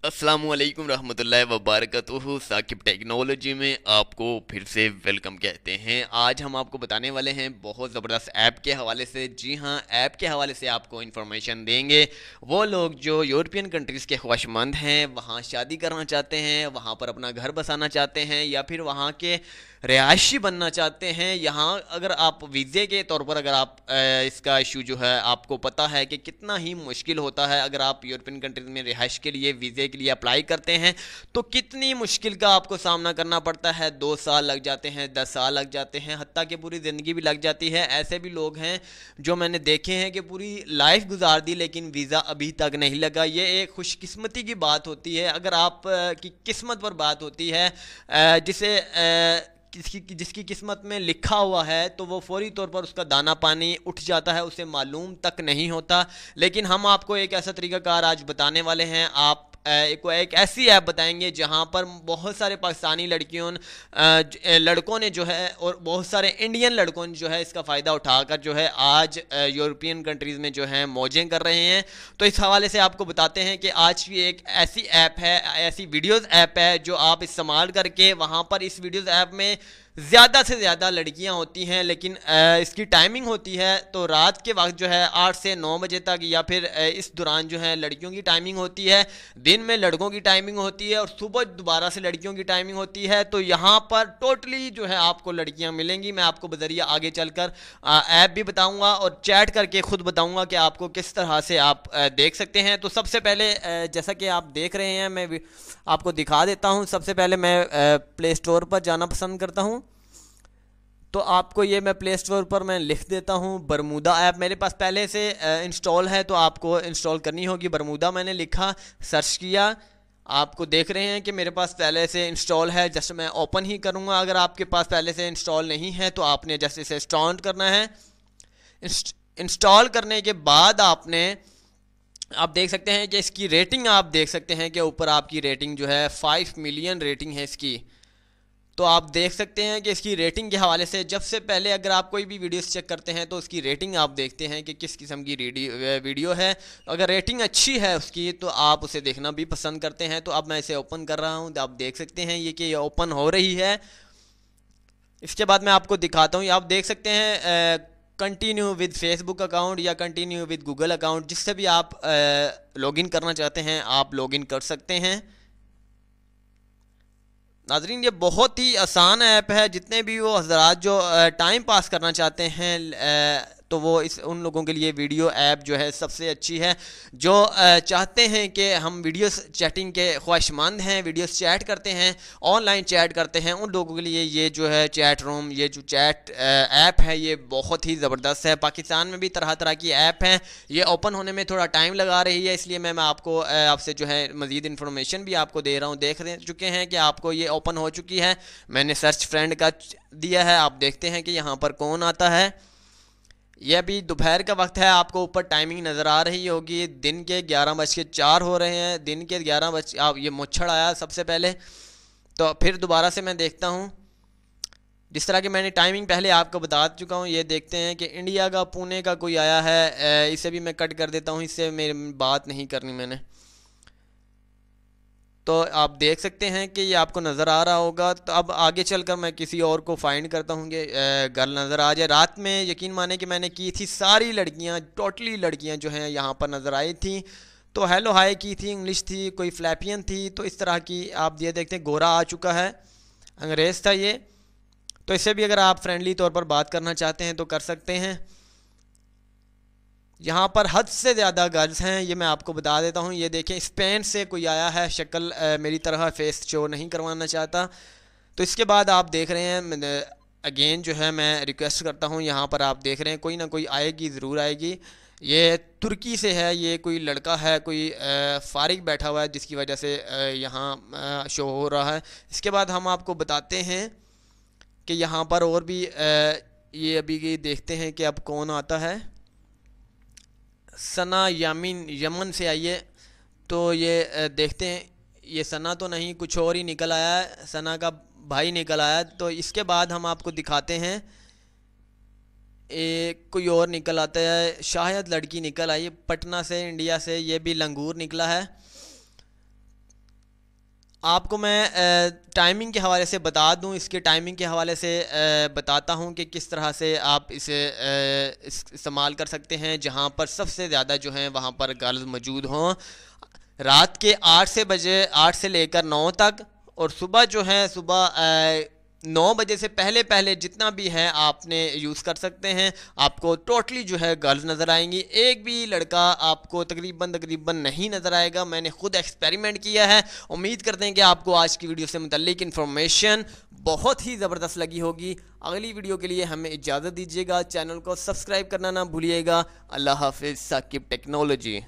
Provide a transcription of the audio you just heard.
अस्सलामुअलैकुम रहमतुल्लाहि वबरकatuhu। साकिब टेक्नोलॉजी में आपको फिर से वेलकम कहते हैं। आज हम आपको बताने वाले हैं बहुत ज़बरदस्त ऐप के हवाले से। जी हाँ, ऐप के हवाले से आपको इन्फॉर्मेशन देंगे वो लोग जो यूरोपियन कंट्रीज़ के ख्वाहिशमंद हैं, वहाँ शादी करना चाहते हैं, वहाँ पर अपना घर बसाना चाहते हैं या फिर वहाँ के रिहायशी बनना चाहते हैं। यहाँ अगर आप वीज़े के तौर पर अगर आप इसका इशू जो है आपको पता है कि कितना ही मुश्किल होता है अगर आप यूरोपियन कंट्रीज़ में रिहाइश के लिए वीज़े के लिए अप्लाई करते हैं तो कितनी मुश्किल का आपको सामना करना पड़ता है। 2 साल लग जाते हैं, 10 साल लग जाते हैं, हत्ता कि पूरी ज़िंदगी भी लग जाती है। ऐसे भी लोग हैं जो मैंने देखे हैं कि पूरी लाइफ गुजार दी लेकिन वीज़ा अभी तक नहीं लगा। ये एक खुशकिस्मती की बात होती है अगर आप की किस्मत पर बात होती है। जिसे जिसकी किस्मत में लिखा हुआ है तो वो फौरी तौर पर उसका दाना पानी उठ जाता है, उसे मालूम तक नहीं होता। लेकिन हम आपको एक ऐसा तरीक़ाकार आज बताने वाले हैं। आप को एक ऐसी ऐप बताएंगे जहां पर बहुत सारे पाकिस्तानी लड़कों ने जो है और बहुत सारे इंडियन लड़कों ने जो है इसका फ़ायदा उठाकर जो है आज यूरोपियन कंट्रीज़ में जो है मौजें कर रहे हैं। तो इस हवाले से आपको बताते हैं कि आज की एक ऐसी ऐप है, ऐसी वीडियोज़ ऐप है जो आप इस्तेमाल करके वहाँ पर इस वीडियोज़ ऐप में ज़्यादा से ज़्यादा लड़कियां होती हैं लेकिन इसकी टाइमिंग होती है तो रात के वक्त जो है 8 से 9 बजे तक या फिर इस दौरान जो है लड़कियों की टाइमिंग होती है, दिन में लड़कों की टाइमिंग होती है और सुबह दोबारा से लड़कियों की टाइमिंग होती है। तो यहाँ पर टोटली जो है आपको लड़कियां मिलेंगी। मैं आपको बजरिया आगे चलकर ऐप भी बताऊँगा और चैट करके ख़ुद बताऊँगा कि आपको किस तरह से आप देख सकते हैं। तो सबसे पहले जैसा कि आप देख रहे हैं मैं आपको दिखा देता हूँ। सबसे पहले मैं प्ले स्टोर पर जाना पसंद करता हूँ। तो आपको ये मैं प्ले स्टोर पर मैं लिख देता हूँ बरमूदा ऐप। मेरे पास पहले से इंस्टॉल है तो आपको इंस्टॉल करनी होगी। बरमूदा मैंने लिखा, सर्च किया, आपको देख रहे हैं कि मेरे पास पहले से इंस्टॉल है। जस्ट मैं ओपन ही करूँगा। अगर आपके पास पहले से इंस्टॉल नहीं है तो आपने जस्ट इसे स्टार्ट करना है। इंस्टॉल करने के बाद आप देख सकते हैं कि इसकी रेटिंग आप देख सकते हैं कि ऊपर आपकी रेटिंग जो है 5 मिलियन रेटिंग है इसकी। तो आप देख सकते हैं कि इसकी रेटिंग के हवाले से जब से पहले अगर आप कोई भी वीडियोस चेक करते हैं तो उसकी रेटिंग आप देखते हैं कि किस किस्म की वीडियो है। अगर रेटिंग अच्छी है उसकी तो आप उसे देखना भी पसंद करते हैं। तो अब मैं इसे ओपन कर रहा हूं तो आप देख सकते हैं ये ओपन हो रही है। इसके बाद मैं आपको दिखाता हूँ। आप देख सकते हैं कंटिन्यू विद फेसबुक अकाउंट या कंटिन्यू विद गूगल अकाउंट, जिससे भी आप लॉगिन करना चाहते हैं आप लॉगिन कर सकते हैं। नाजरीन, ये बहुत ही आसान ऐप है। जितने भी वो हजरात जो टाइम पास करना चाहते हैं तो वो उन लोगों के लिए वीडियो ऐप जो है सबसे अच्छी है। जो चाहते हैं कि हम वीडियोस चैटिंग के ख्वाहिशमंद हैं, वीडियोस चैट करते हैं, ऑनलाइन चैट करते हैं, उन लोगों के लिए ये जो है चैट रूम, ये जो चैट ऐप है ये बहुत ही ज़बरदस्त है। पाकिस्तान में भी तरह तरह की ऐप हैं, ये ओपन होने में थोड़ा टाइम लगा रही है, इसलिए मैं आपको आपसे जो है मज़ीद इन्फॉर्मेशन भी आपको दे रहा हूँ। देख चुके हैं कि आपको ये ओपन हो चुकी है। मैंने सर्च फ्रेंड का दिया है, आप देखते हैं कि यहाँ पर कौन आता है। ये अभी दोपहर का वक्त है, आपको ऊपर टाइमिंग नज़र आ रही होगी। दिन के 11:04 हो रहे हैं। दिन के 11 बज ये मुच्छड़ आया सबसे पहले, तो फिर दोबारा से मैं देखता हूँ। जिस तरह की मैंने टाइमिंग पहले आपको बता चुका हूँ। ये देखते हैं कि इंडिया का पुणे का कोई आया है, इसे भी मैं कट कर देता हूँ, इससे मेरी बात नहीं करनी मैंने। तो आप देख सकते हैं कि ये आपको नज़र आ रहा होगा। तो अब आगे चलकर मैं किसी और को फाइंड करता हूँ कि गर्ल नज़र आ जाए। रात में यकीन माने कि मैंने की थी, सारी लड़कियाँ टोटली लड़कियाँ जो हैं यहाँ पर नज़र आई थी। तो हेलो हाय की थी, इंग्लिश थी, कोई फ्लैपियन थी। तो इस तरह की आप ये देखते हैं। गोरा आ चुका है, अंग्रेज़ था ये। तो इससे भी अगर आप फ्रेंडली तौर पर बात करना चाहते हैं तो कर सकते हैं। यहाँ पर हद से ज़्यादा गर्ल्स हैं, ये मैं आपको बता देता हूँ। ये देखें, स्पेन से कोई आया है, शक्ल मेरी तरह फेस शो नहीं करवाना चाहता। तो इसके बाद आप देख रहे हैं अगेन जो है मैं रिक्वेस्ट करता हूँ। यहाँ पर आप देख रहे हैं कोई ना कोई आएगी, ज़रूर आएगी। ये तुर्की से है, ये कोई लड़का है, कोई फारिग बैठा हुआ है जिसकी वजह से यहाँ शो हो रहा है। इसके बाद हम आपको बताते हैं कि यहाँ पर और भी ये अभी देखते हैं कि अब कौन आता है। सना यामिन यमन से आई है। तो ये देखते हैं, ये सना तो नहीं, कुछ और ही निकल आया है, सना का भाई निकल आया। तो इसके बाद हम आपको दिखाते हैं एक कोई और निकल आता है, शायद लड़की निकल आई पटना से, इंडिया से। ये भी लंगूर निकला है। आपको मैं टाइमिंग के हवाले से बता दूं, इसके टाइमिंग के हवाले से बताता हूं कि किस तरह से आप इसे इस्तेमाल कर सकते हैं जहां पर सबसे ज़्यादा जो है वहां पर गर्ल्स मौजूद हों। रात के 8 से लेकर 9 तक, और सुबह जो है सुबह 9 बजे से पहले पहले जितना भी है आपने यूज़ कर सकते हैं। आपको टोटली जो है गर्ल्स नज़र आएंगी, एक भी लड़का आपको तकरीबन नहीं नज़र आएगा। मैंने खुद एक्सपेरिमेंट किया है। उम्मीद करते हैं कि आपको आज की वीडियो से मुतल्लिक इन्फॉर्मेशन बहुत ही ज़बरदस्त लगी होगी। अगली वीडियो के लिए हमें इजाज़त दीजिएगा। चैनल को सब्सक्राइब करना ना भूलिएगा। अल्लाह हाफिज़। साकिब टेक्नोलॉजी।